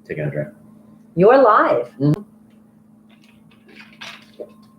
taking a drink. You're live. Mhm.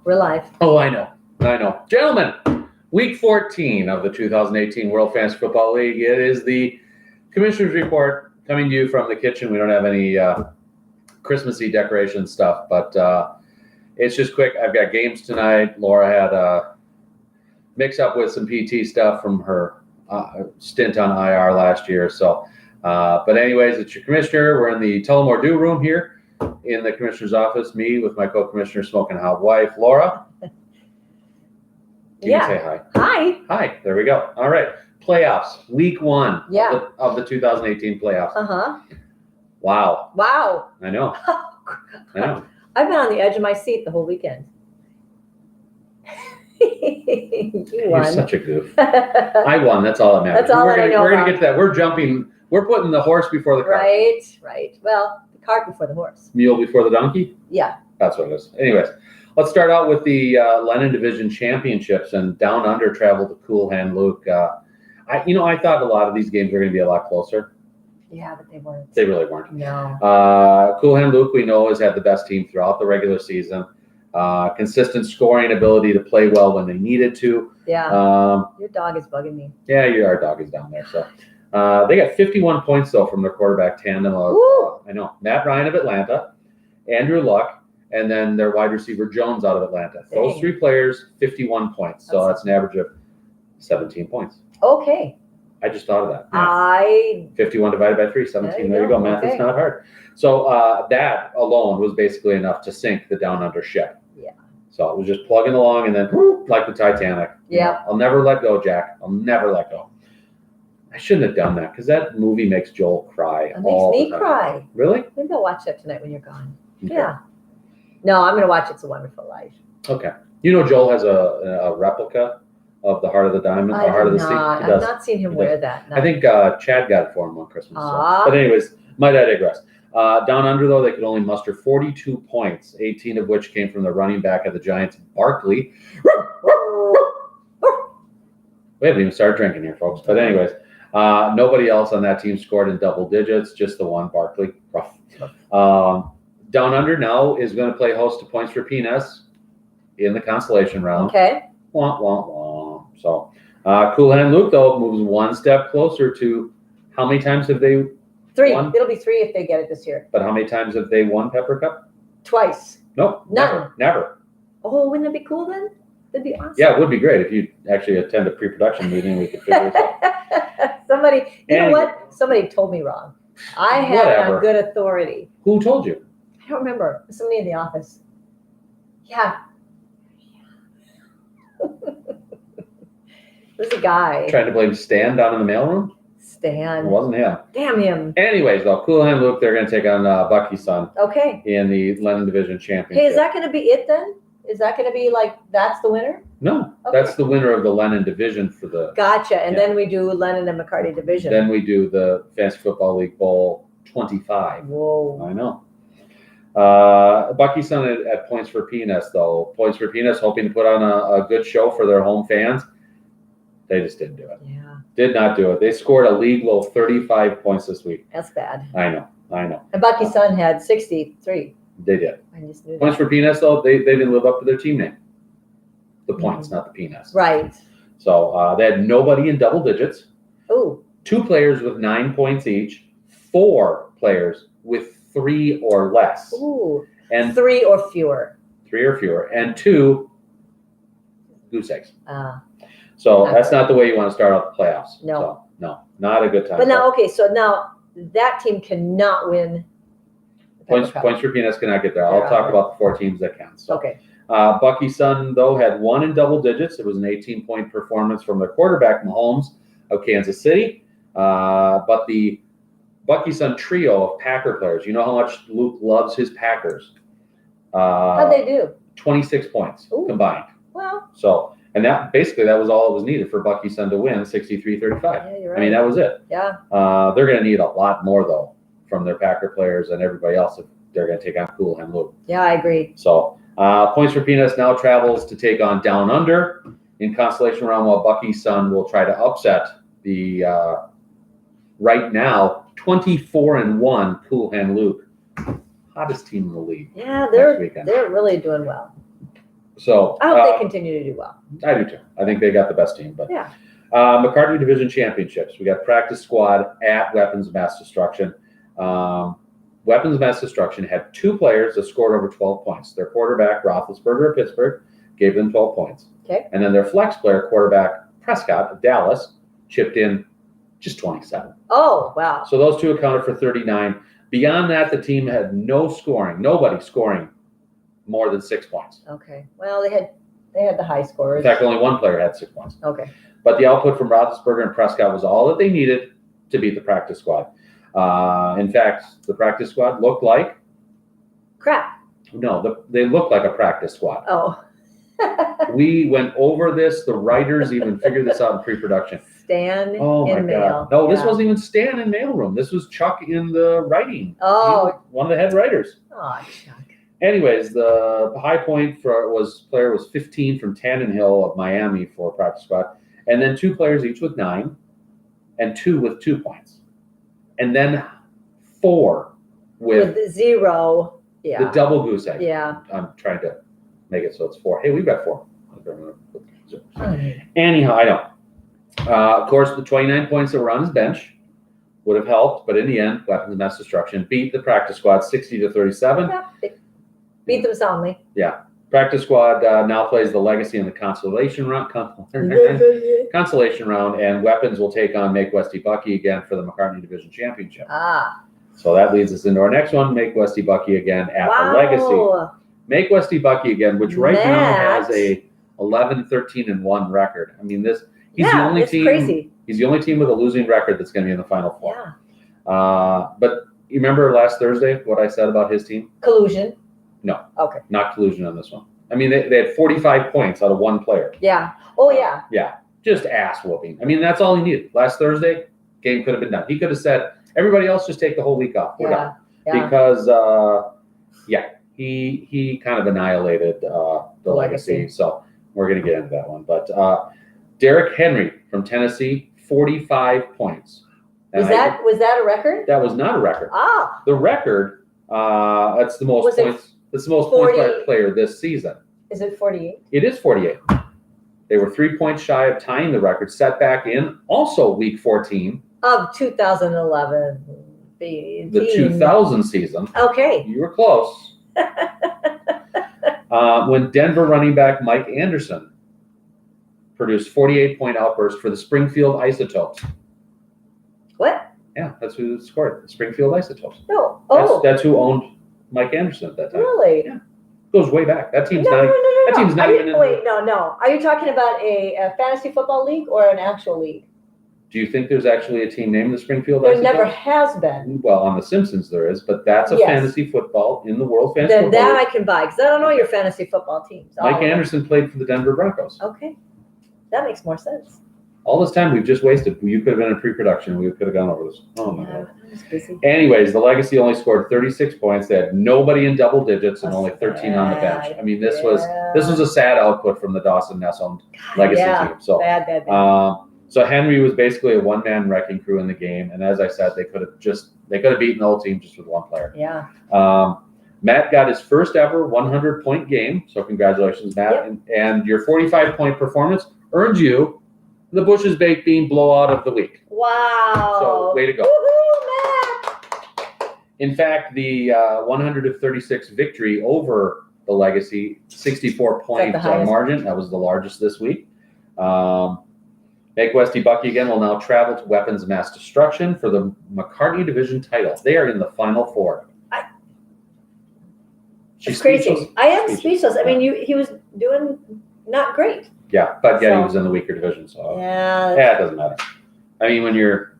We're live. Oh, I know. Gentlemen, week 14 of the 2018 World Fantasy Football League. It is the Commissioner's Report coming to you from the kitchen. We don't have any Christmassy decoration stuff, but it's just quick. I've got games tonight. Laura had a mix-up with some PT stuff from her stint on IR last year. So, but anyways, it's your commissioner. We're in the Tullamore Do room here in the commissioner's office. Me with my co-commissioner, smoking hot wife, Laura. You can say hi. Hi. Hi. There we go. All right. Playoffs. Week 1 Yeah. of the 2018 playoffs. Uh-huh. Wow. Wow. I know. I've been on the edge of my seat the whole weekend. You won. You're such a goof. I won. That's all that matters. That's all I know We're going about. to get to that. We're jumping. We're putting the horse before the cart. Right. Well, the cart before the horse. Mule before the donkey? Yeah. That's what it is. Anyways, let's start out with the Lennon Division Championships, and Down Under traveled to Cool Hand Luke. I thought a lot of these games were going to be a lot closer. Yeah, but they weren't. They really weren't. No. Cool Hand Luke, we know, has had the best team throughout the regular season. Consistent scoring ability to play well when they needed to. Yeah. Your dog is bugging me. Yeah, our dog is down there. So they got 51 points, though, from their quarterback tandem of, I know, Matt Ryan of Atlanta, Andrew Luck, and then their wide receiver Jones out of Atlanta. Dang. Those three players, 51 points. So that's an average of 17 points. Okay. I just thought of that. 51 divided by 3, 17. There you go. Math is not hard. So that alone was basically enough to sink the Down Under ship. Yeah. So it was just plugging along and then like the Titanic. Yeah. I'll never let go, Jack. I'll never let go. I shouldn't have done that because that movie makes Joel cry. It makes me cry. Really? Maybe I'll watch that tonight when you're gone. Okay. Yeah. No, I'm going to watch It's a Wonderful Life. Okay. You know Joel has a replica of the Heart of the Diamond, the Heart of the Sea. I've not seen him wear that. No. I think Chad got it for him one Christmas. So. But anyways, might I digress. Down Under, though, they could only muster 42 points, 18 of which came from the running back of the Giants, Barkley. We haven't even started drinking here, folks. But anyways, nobody else on that team scored in double digits, just the one, Barkley. Rough. Down Under now is going to play host to Points for Peanuts in the consolation round. Okay. Wah, wah, wah. So Cool Hand Luke, though, moves one step closer to how many times have they 3. won? It'll be 3 if they get it this year. But how many times have they won Pepper Cup? Twice. Nope. None. Never. Oh, wouldn't it be cool then? That'd be awesome. Yeah, it would be great if you actually attend a pre-production meeting. We could figure this out. Somebody, you know what? Somebody told me wrong. I had it on good authority. Who told you? I don't remember. Somebody in the office. Yeah. There's a guy. Trying to blame Stan down in the mailroom? Stan. It wasn't him. Damn him. Anyways, though, Cool Hand Luke, they're going to take on Bucky's son. Okay. In the Lennon Division Championship. Hey, is that going to be it then? Is that going to be like, that's the winner? No, that's the winner of the Lennon Division for the... Gotcha. And then we do Lennon and McCarty Division. Then we do the Fantasy Football League Bowl 25. Whoa. I know. Bucky's son at Points for Peanuts, though. Points for Peanuts hoping to put on a good show for their home fans. They just didn't do it. Yeah. Did not do it. They scored a league low 35 points this week. That's bad. I know. And Bucky's son had 63. They did. I just knew Points that. for Peanuts, though, they didn't live up to their team name. The points, not the peanuts. Right. So they had nobody in double digits. Ooh. 2 players with 9 points each. 4 players with 3 or less. Ooh. And 3 or fewer. 3 or fewer. And 2 goose eggs. So not that's good. not the way you want to start out the playoffs. No. So, no, not a good time. But now, okay, so now that team cannot win. the Points Pepper Cup. for Peanuts cannot get there. I'll They're talk out. about the 4 teams that can. So. Okay. Bucky's son, though, had 1 in double digits. It was an 18-point performance from their quarterback, Mahomes, of Kansas City. But the Bucky's son trio of Packer players, you know how much Luke loves his Packers. How'd they do? 26 points combined. Well. So, and that was all it was needed for Bucky's son to win 63-35. Yeah, you're right. I mean, that was it. Yeah. They're going to need a lot more, though, from their Packer players and everybody else if they're going to take on Cool Hand Luke. Yeah, I agree. So, Points for Peanuts now travels to take on Down Under in consolation round, while Bucky's son will try to upset the right now 24-1 Cool Hand Luke hottest team in the league. Yeah, next weekend. they're really doing well. So I hope they continue to do well. I do too. I think they got the best team. But yeah. McCartney Division Championships. We got practice squad at Weapons of Mass Destruction. Weapons of Mass Destruction had 2 players that scored over 12 points. Their quarterback, Roethlisberger of Pittsburgh, gave them 12 points. Okay. And then their flex player, quarterback Prescott of Dallas, chipped in just 27. Oh, wow. So those 2 accounted for 39. Beyond that, the team had nobody scoring more than 6 points. Okay. Well, they had the high scorers. In fact, only 1 player had 6 points. Okay. But the output from Roethlisberger and Prescott was all that they needed to beat the practice squad. In fact, the practice squad looked like crap. No, they looked like a practice squad. Oh. We went over this. The writers even figured this out in pre-production. Stan in mail. No, this wasn't even Stan in mailroom. This was Chuck in the writing. Oh. One of the head writers. Oh, Chuck. Anyways, the high point player was 15 from Tannenhill of Miami for practice squad, and then 2 players each with 9, and 2 with 2 points, and then 4 with 0. Yeah. the double goose egg. Yeah. I'm trying to make it so it's 4. Hey, we've got 4. Anyhow, I don't. Of course, the 29 points that were on his bench would have helped, but in the end, Weapons of Mass Destruction beat the practice squad 60-37. Yeah, they beat them soundly. Yeah. Practice squad now plays the Legacy in the consolation round, and Weapons will take on Make Westy Bucky again for the McCartney Division Championship. Ah. So that leads us into our next one, Make Westy Bucky again at the Legacy. Make Westy Bucky again, which right now has a 11-13-1 record. I mean, he's the only team. Crazy. He's the only team with a losing record that's going to be in the Final Four. Yeah. But you remember last Thursday what I said about his team? Collusion. No. Okay. Not collusion on this one. I mean, they had 45 points out of 1 player. Yeah. Oh, yeah. Yeah. Just ass whooping. I mean, that's all he needed. Last Thursday, game could have been done. He could have said, everybody else just take the whole week off. We're done. Yeah. Because, he kind of annihilated the Legacy. So we're going to get into that one. But Derrick Henry from Tennessee, 45 points. And was that a record? That was not a record. Ah. The record, that's the most points. That's the most points by a player this season. Is it 48? It is 48. They were 3 points shy of tying the record set back in also week 14 of 2011. The 2000 season. Okay. You were close. When Denver running back Mike Anderson produced 48-point outburst for the Springfield Isotopes. What? Yeah, that's who scored. The Springfield Isotopes. No. Oh. That's who owned Mike Anderson at that time. Really? Yeah. Goes way back. That team's No. That team's not even in. Wait, no. Are you talking about a fantasy football league or an actual league? Do you think there's actually a team named the Springfield There Isotopes? never has been. Well, on The Simpsons there is, but that's a fantasy football in the World Fantasy Then Football that League. I can buy because I don't know your fantasy football teams. Mike Anderson played for the Denver Broncos. Okay. That makes more sense. All this time we've just wasted. You could have been in pre-production. We could have gone over this. Oh, my God. I was busy. Anyways, the Legacy only scored 36 points. They had nobody in double digits and only 13 on the bench. I mean, this was a sad output from the Dawson Ness-owned Legacy team. So bad. So Henry was basically a one-man wrecking crew in the game, and as I said, they could have beaten the whole team just with 1 player. Yeah. Matt got his first ever 100-point game, so congratulations, Matt. Yep. And your 45-point performance earned you the Bush's Baked Bean blowout of the week. Wow. So way to go. Woohoo, Matt. In fact, the 136 victory over the Legacy, 64-point margin, that was the largest this week. Make Westy Bucky again will now travel to Weapons of Mass Destruction for the McCartney Division title. They are in the Final Four. It's crazy. I am speechless. I mean, he was doing not great. Yeah, but he was in the weaker division, so it doesn't matter. I mean, when you're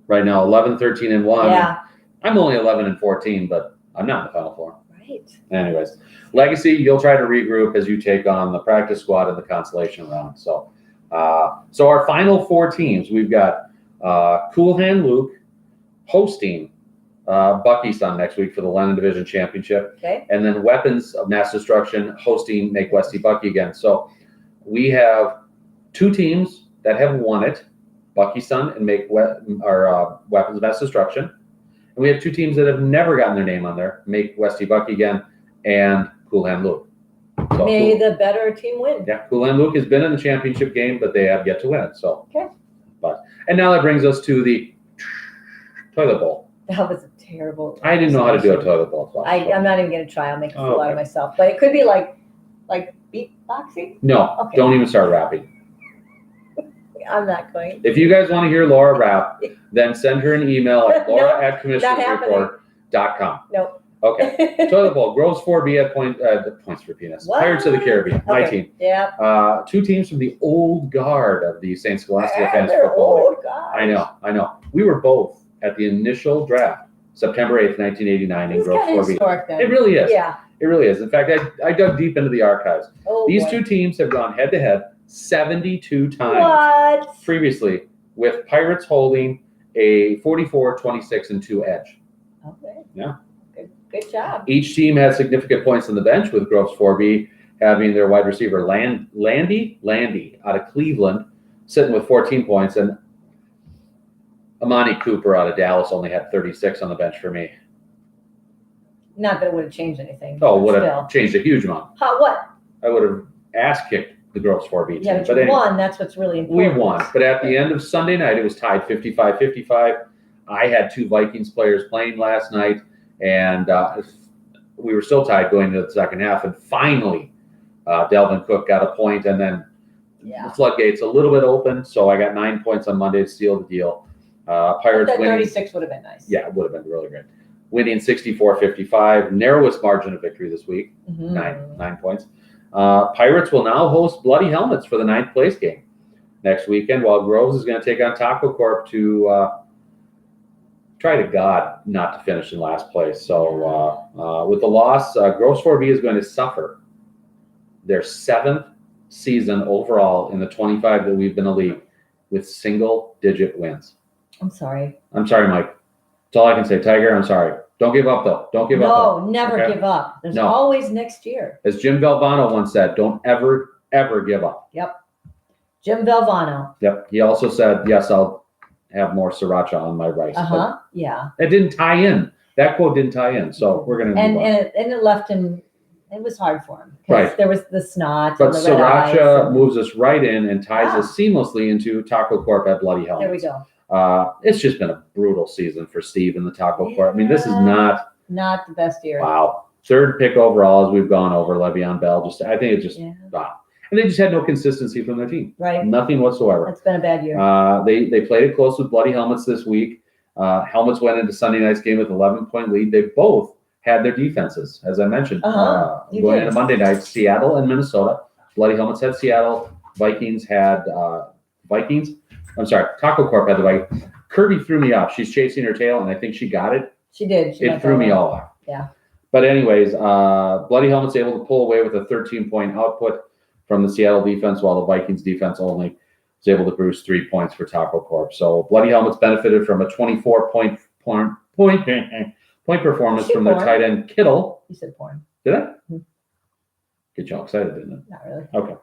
right now 11-13-1, I'm only 11-14, but I'm not in the Final Four. Right. Anyways, Legacy, you'll try to regroup as you take on the practice squad in the consolation round. So our final 4 teams, we've got Cool Hand Luke hosting Bucky's son next week for the Lennon Division Championship. Okay. And then Weapons of Mass Destruction hosting Make Westy Bucky again. So we have 2 teams that have won it, Bucky's son and Weapons of Mass Destruction. And we have two teams that have never gotten their name on there. Make Westy Bucky again and Cool Hand Luke. So May the better team win. Yeah, Cool Hand Luke has been in the championship game, but they have yet to win it. So, okay. And now that brings us to the toilet bowl. That was a terrible. I didn't know how to do a toilet bowl. I'm not even going to try. I'll make a fool out of myself. But it could be like beatboxing. No, okay. Don't even start rapping. I'm not going. If you guys want to hear Laura rap, then send her an email at laura@commissionersreport.com. Nope. Okay. Toilet bowl. Groves 4B at Points for Penis. What? Pirates of the Caribbean. My team. Yeah. Two teams from the old guard of the St. Scholastica Fans they're Football old League. guys. I know. We were both at the initial draft, September 8th, 1989 in Groves 4B. Historic then. It really is. Yeah. It really is. In fact, I dug deep into the archives. These boy. two teams have gone head-to-head 72 times What? previously, with Pirates holding a 44-26-2 edge. Okay. Yeah. Good job. Each team had significant points on the bench, with Groves 4B having their wide receiver Landy out of Cleveland sitting with 14 points, and Amani Cooper out of Dallas only had 36 on the bench for me. Not that it would have changed anything. Oh, would have changed a huge amount. What? I would have ass-kicked the Groves 4B team. Yeah, but you anyway, won. That's what's really important. We won. But at the end of Sunday night, it was tied 55-55. I had two Vikings players playing last night, and we were still tied going into the second half. And finally, Delvin Cook got a point, and then the floodgates a little bit open. So I got 9 points on Monday to seal the deal. Pirates that winning. 36 would have been nice. Yeah, it would have been really great. Winning 64-55, narrowest margin of victory this week, 9 points. Pirates will now host Bloody Helmets for the 9th place game next weekend, while Groves is going to take on Taco Corp to try to God not to finish in last place. So with the loss, Groves 4B is going to suffer their 7th season overall in the 25 that we've been a league with single-digit wins. I'm sorry. I'm sorry, Mike. That's all I can say. Tiger, I'm sorry. Don't give up, though. Don't give up. No, never give up. There's always next year. As Jim Valvano once said, don't ever, ever give up. Yep. Jim Valvano. Yep. He also said, yes, I'll have more sriracha on my rice. Yeah. It didn't tie in. That quote didn't tie in. So we're going to move on. And it left him, it was hard for him. Right. There was the snot. But and the red sriracha eyes moves us right in and ties us seamlessly into Taco Corp at Bloody Helmets. There we go. It's just been a brutal season for Steve and the Taco Corp. I mean, this is not the best year. Wow. 3rd pick overall as we've gone over Le'Veon Bell. I think it's just wow. And they just had no consistency from their team. Right. Nothing whatsoever. It's been a bad year. They played it close with Bloody Helmets this week. Helmets went into Sunday night's game with 11-point lead. They both had their defenses, as I mentioned. Going into Monday night, Seattle and Minnesota. Bloody Helmets had Seattle. Vikings had Taco Corp had the Vikings. Kirby threw me off. She's chasing her tail, and I think she got it. She did. It threw me all off. Yeah. But anyways, Bloody Helmets able to pull away with a 13-point output from the Seattle defense, while the Vikings defense only was able to produce 3 points for Taco Corp. So Bloody Helmets benefited from a 24-point performance from their tight end Kittle. You said porn. Did I? Get y'all excited, didn't it? Not really. Okay.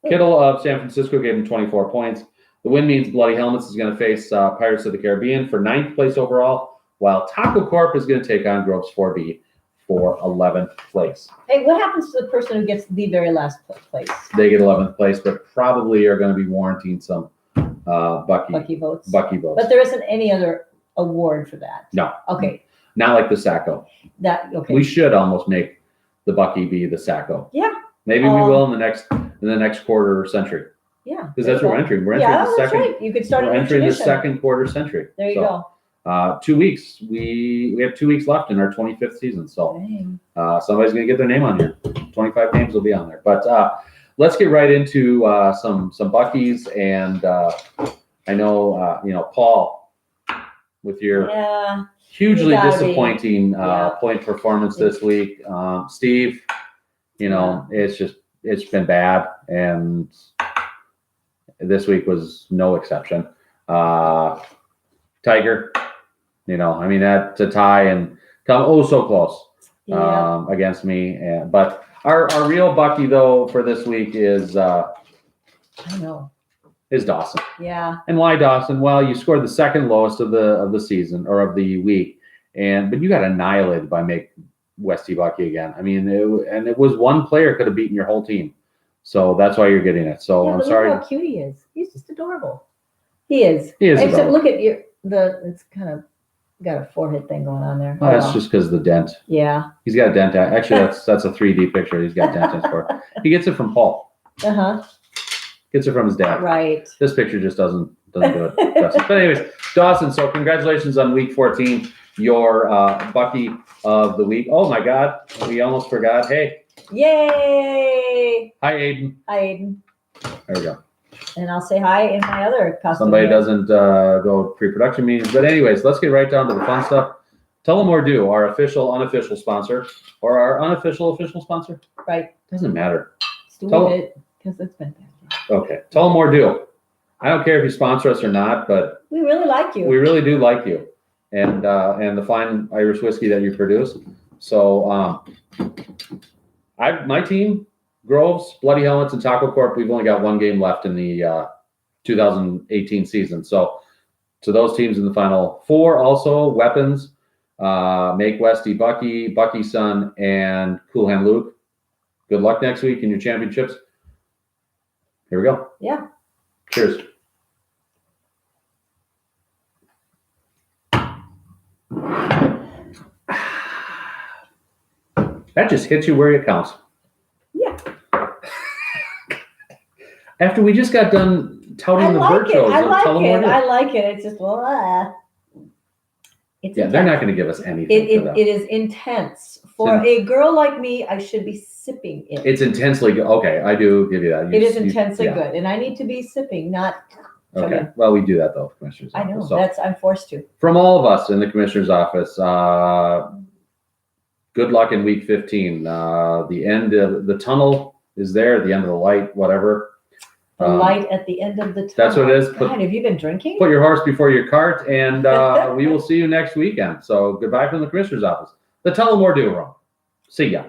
Kittle of San Francisco gave him 24 points. The win means Bloody Helmets is going to face Pirates of the Caribbean for 9th place overall, while Taco Corp is going to take on Groves 4B for 11th place. Hey, what happens to the person who gets the very last place? They get 11th place, but probably are going to be warranting some Bucky votes. But there isn't any other award for that. No. Okay. Not like the Sacco. Okay. We should almost make the Bucky be the Sacco. Yeah. Maybe we will in the next quarter century. Yeah. Because that's what we're entering. We're entering the second. Right. You could start. We're entering the second quarter century. There you go. 2 weeks. We have 2 weeks left in our 25th season. So somebody's going to get their name on here. 25 names will be on there. But let's get right into some Buckies. And I know, Paul, with your hugely disappointing point performance this week. Steve, it's been bad. And this week was no exception. Tiger, that's a tie and come so close against me. But our real Bucky though for this week is is Dawson. Yeah. And why Dawson? Well, you scored the second lowest of the season or of the week but you got annihilated by Westy Bucky again. I mean, it was one player could have beaten your whole team. So that's why you're getting it. So I'm sorry. Look how cute he is. He's just adorable. He is. He is Except adorable. look at it's kind of got a forehead thing going on there. Well, that's just because of the dent. Yeah. He's got a dent. Actually, that's a 3D picture. He's got dent in for. He gets it from Paul. Gets it from his dad. Right. This picture just doesn't do it justice. But anyways, Dawson. So congratulations on week 14. Your Bucky of the week. Oh my God, we almost forgot. Hey. Yay! Hi, Aiden. Hi, Aiden. There we go. And I'll say hi in my other costume. Somebody doesn't go pre-production meetings. But anyways, let's get right down to the fun stuff. Tell them or do, our official, unofficial sponsor, or our unofficial, official sponsor. Right. Doesn't matter. Do it because it's been bad. Okay. Tell them or do. I don't care if you sponsor us or not, but we really like you. We really do like you, and the fine Irish whiskey that you produce. So, my team, Groves, Bloody Helmets, and Taco Corp, we've only got one game left in the 2018 season. So to those teams in the final four, also Weapons, Make Westy Bucky, Bucky Son, and Cool Hand Luke. Good luck next week in your championships. Here we go. Yeah. Cheers. That just hits you where it counts. Yeah. After we just got done touting the virtuos. I like it. It's just, it's yeah, intense. They're not going to give us anything. It is intense. For a girl like me, I should be sipping it. It's intensely good. Okay, I do give you that. It is intensely good. And I need to be sipping, not. Okay. Well, we do that though, Commissioner's I know. Office. So I'm forced to. From all of us in the Commissioner's Office, good luck in week 15. The end of the tunnel is there, the end of the light, whatever. The light at the end of the tunnel. That's what it is. God, have you been drinking? Put your horse before your cart, and we will see you next weekend. So goodbye from the Commissioner's Office. The Tell 'em or do wrong. See ya.